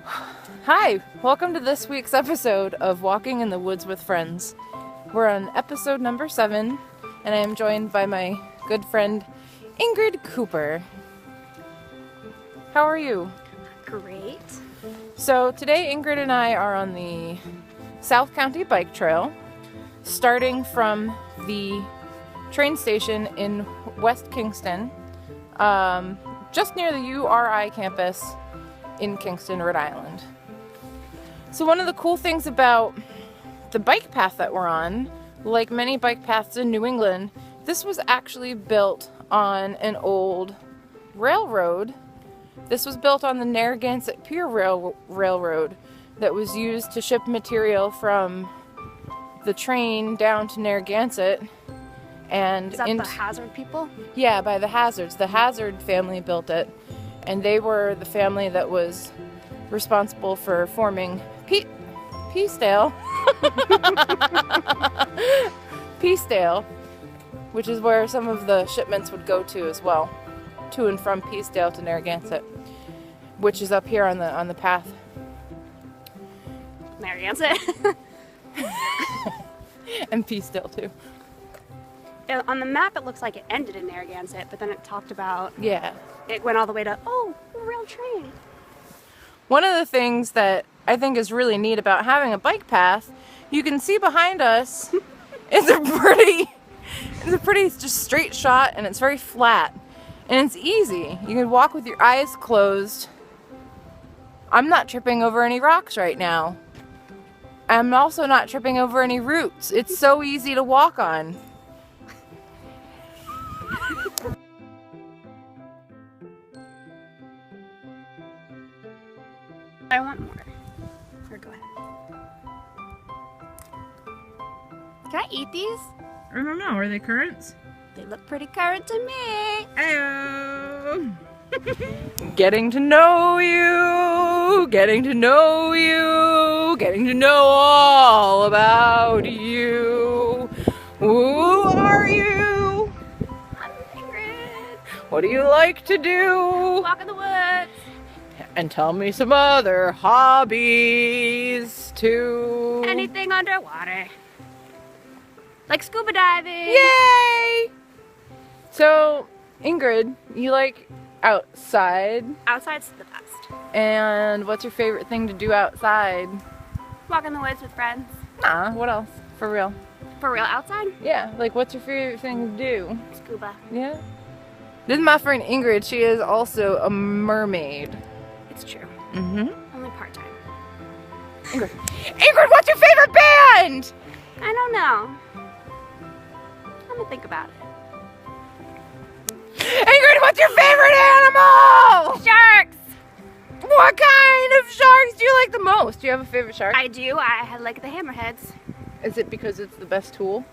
Hi, welcome to this week's episode of Walking in the Woods with Friends. We're on episode number 7, and I am joined by my good friend Ingrid Cooper. How are you? Great. So today Ingrid and I are on the South County Bike Trail, starting from the train station in West Kingston, just near the URI campus in Kingston, Rhode Island. So one of the cool things about the bike path that we're on, like many bike paths in New England, this was actually built on an old railroad. This was built on the Narragansett Pier Railroad that was used to ship material from the train down to Narragansett. And is that the Hazard people? Yeah, by the Hazards. The Hazard family built it, and they were the family that was responsible for forming Peacedale, which is where some of the shipments would go to as well, to and from Peacedale to Narragansett, which is up here on the path. Narragansett. And Peacedale too. On the map, it looks like it ended in Narragansett, but then it talked about it went all the way to a rail train. One of the things that I think is really neat about having a bike path, you can see behind us, it's a pretty just straight shot, and it's very flat, and it's easy. You can walk with your eyes closed. I'm not tripping over any rocks right now. I'm also not tripping over any roots. It's so easy to walk on. I want more. Or go ahead. Can I eat these? I don't know. Are they currants? They look pretty currant to me. Ayo. Getting to know you, getting to know you, getting to know all about you. Who are you? I'm Ingrid. What do you like to do? Walk in the woods. And tell me some other hobbies too. Anything underwater. Like scuba diving. Yay! So, Ingrid, you like outside? Outside's the best. And what's your favorite thing to do outside? Walk in the woods with friends. Nah, what else? For real? For real, outside? Yeah, like what's your favorite thing to do? Scuba. Yeah? This is my friend Ingrid. She is also a mermaid. It's true. Mm-hmm. Only part-time. Ingrid, what's your favorite band? I don't know. I'm gonna think about it. Ingrid, what's your favorite animal? Sharks! What kind of sharks do you like the most? Do you have a favorite shark? I do. I like the hammerheads. Is it because it's the best tool?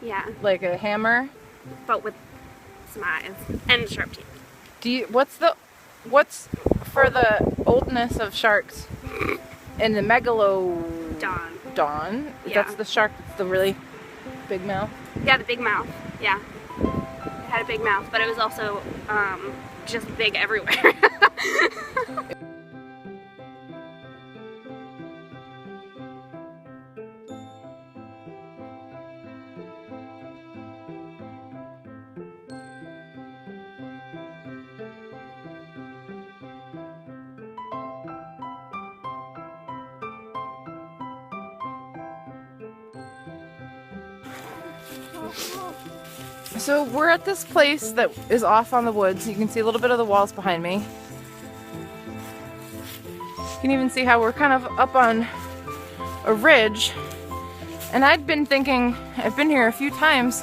Yeah. Like a hammer? But with some eyes and sharp teeth. What's for the oldness of sharks? In the megalodon. Yeah. That's the shark that's the really big mouth. Yeah, the big mouth. Yeah. It had a big mouth, but it was also just big everywhere. So we're at this place that is off on the woods. You can see a little bit of the walls behind me. You can even see how we're kind of up on a ridge. And I've been here a few times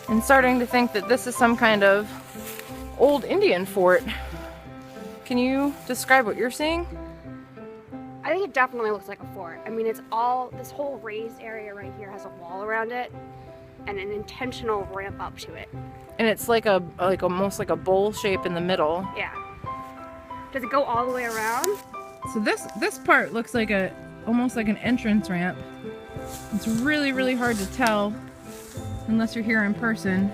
and starting to think that this is some kind of old Indian fort. Can you describe what you're seeing? I think it definitely looks like a fort. I mean, this whole raised area right here has a wall around it and an intentional ramp up to it. And it's like almost like a bowl shape in the middle. Yeah. Does it go all the way around? So this part looks like almost like an entrance ramp. It's really, really hard to tell unless you're here in person.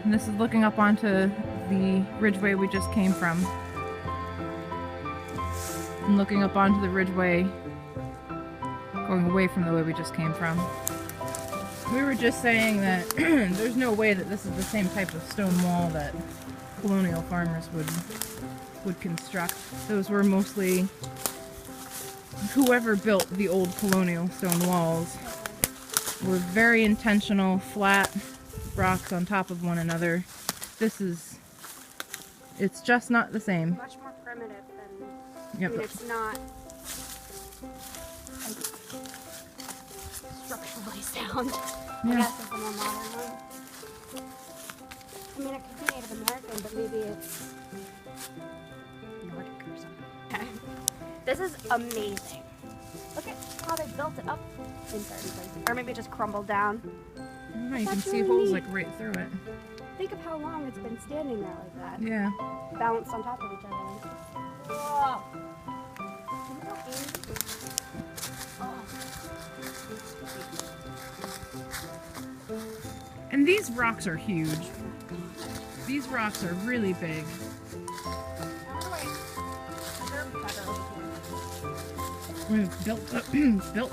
And this is looking up onto the ridgeway we just came from. and looking up onto the ridgeway, going away from the way we just came from. We were just saying that there's no way that this is the same type of stone wall that colonial farmers would construct. Those were mostly whoever built the old colonial stone walls were very intentional, flat rocks on top of one another. It's just not the same. Much more primitive than, yep. I mean, it's not like, structurally sound. Yeah. I guess it's a more modern one. I mean, it could be Native American, but maybe it's Nordic or something. This is amazing. Look at how they built it up in certain places. Or maybe it just crumbled down. I don't know, you can That's see really holes neat. like right through it. Think of how long it's been standing there like that. Yeah. Balanced on top of each other. Whoa! Isn't that easy? Oh. And these rocks are huge. These rocks are really big. It's built a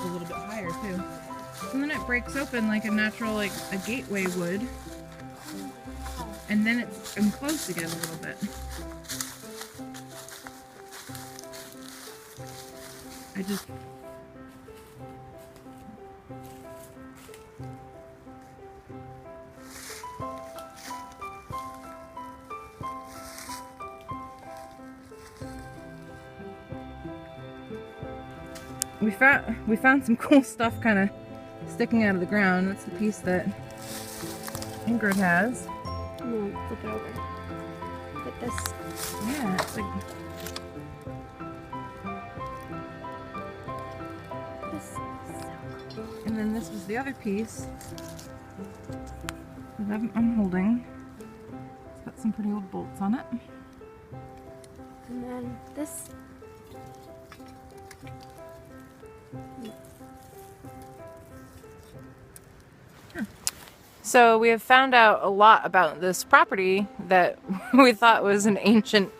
little bit higher too. And then it breaks open like a natural, like a gateway would. And then it's enclosed again a little bit. We found some cool stuff kind of sticking out of the ground. That's the piece that Ingrid has. I'm gonna flip it over. Look at this. Yeah, it's like This is so cool. and then this was the other piece that I'm holding. It's got some pretty old bolts on it. And then this. So we have found out a lot about this property that we thought was an ancient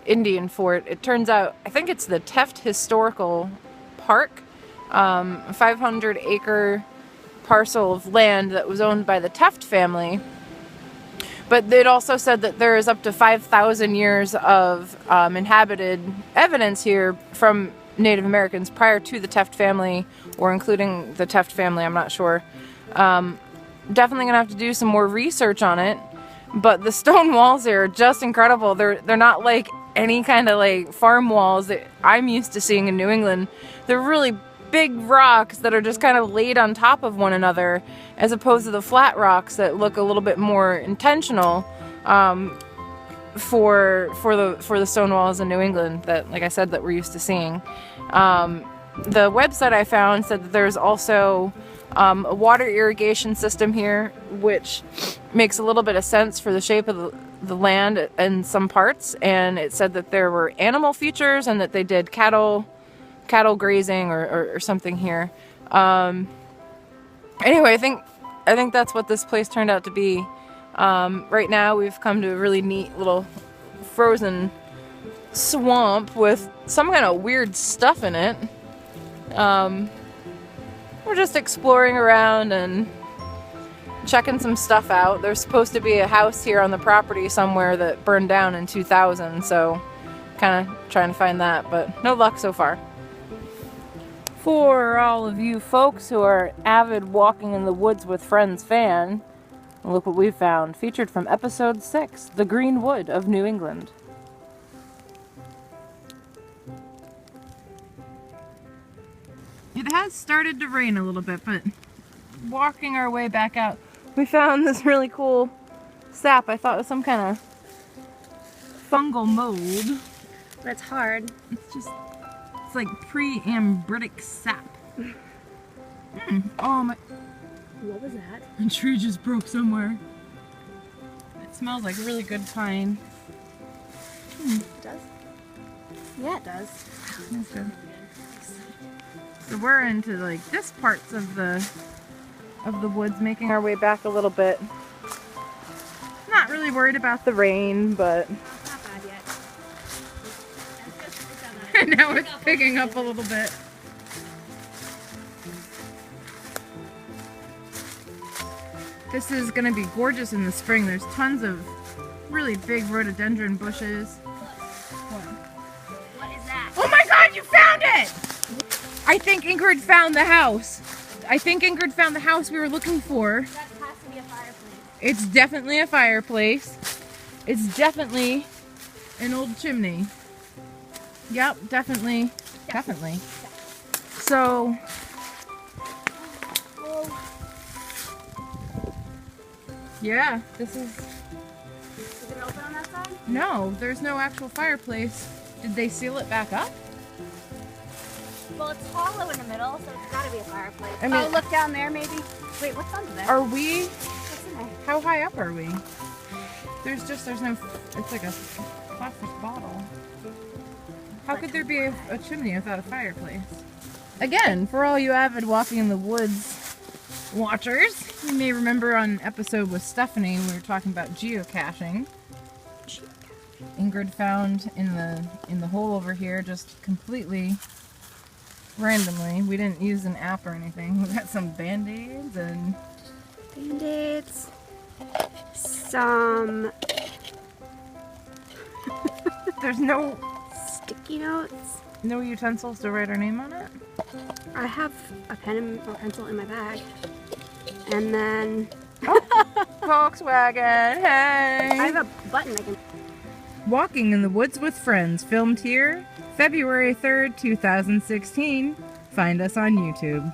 Indian fort. It turns out, I think it's the Tefft Historical Park, 500-acre parcel of land that was owned by the Tefft family. But it also said that there is up to 5,000 years of inhabited evidence here from Native Americans prior to the Tefft family, or including the Tefft family, I'm not sure. Definitely gonna have to do some more research on it, but the stone walls here are just incredible. They're not like any kind of like farm walls that I'm used to seeing in New England. They're really big rocks that are just kind of laid on top of one another, as opposed to the flat rocks that look a little bit more intentional for the stone walls in New England that, like I said, that we're used to seeing. The website I found said that there's also a water irrigation system here, which makes a little bit of sense for the shape of the land in some parts, and it said that there were animal features and that they did cattle grazing or something here. Anyway, I think that's what this place turned out to be. Right now we've come to a really neat little frozen swamp with some kind of weird stuff in it. We're just exploring around and checking some stuff out. There's supposed to be a house here on the property somewhere that burned down in 2000, so kind of trying to find that, but no luck so far. For all of you folks who are avid walking in the woods with friends fan, look what we found, featured from episode 6, The Green Wood of New England. It has started to rain a little bit, but walking our way back out, we found this really cool sap. I thought it was some kind of fungal mold. But it's hard. It's like pre-ambritic sap. Oh my. What was that? A tree just broke somewhere. It smells like really good pine. It does? Yeah, it does. That's good. So we're into like this parts of the woods, making our way back a little bit. Not really worried about the rain, but Not bad yet. Now it's picking up a little bit. This is going to be gorgeous in the spring. There's tons of really big rhododendron bushes. What is that? Oh my god, you found it! I think Ingrid found the house. I think Ingrid found the house we were looking for. That has to be a fireplace. It's definitely a fireplace. It's definitely an old chimney. Yep, definitely. Yeah. Definitely. So, yeah, this is... Is it open on that side? No, there's no actual fireplace. Did they seal it back up? Well, it's hollow in the middle, so it's gotta be a fireplace. I mean- oh, look down there, maybe. Wait, what's under there? Are we... What's in there? How high up are we? There's no... It's like a plastic bottle. How could there be a chimney without a fireplace? Again, for all you avid Walking in the Woods watchers, you may remember on an episode with Stephanie we were talking about geocaching. Ingrid found in the hole over here, just completely randomly. We didn't use an app or anything. We got some band-aids and Band-aids. Some there's no sticky notes. utensils to write our name on it. I have a pen and a pencil in my bag. And then Volkswagen, hey! I have a button I can... Walking in the Woods with Friends, filmed here, February 3rd, 2016. Find us on YouTube.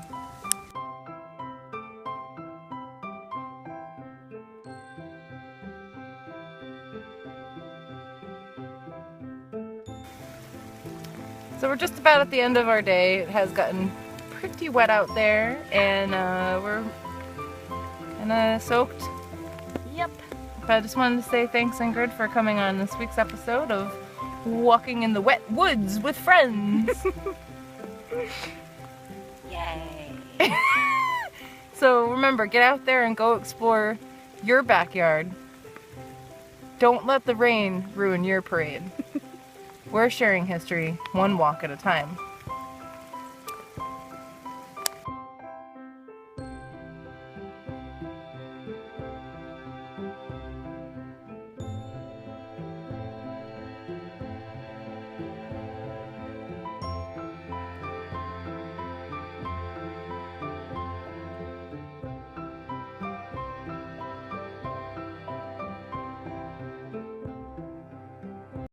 So we're just about at the end of our day. It has gotten pretty wet out there, and we're kind of soaked. Yep. But I just wanted to say thanks, Ingrid, for coming on this week's episode of Walking in the Wet Woods with Friends. Yay. So remember, get out there and go explore your backyard. Don't let the rain ruin your parade. We're sharing history, one walk at a time.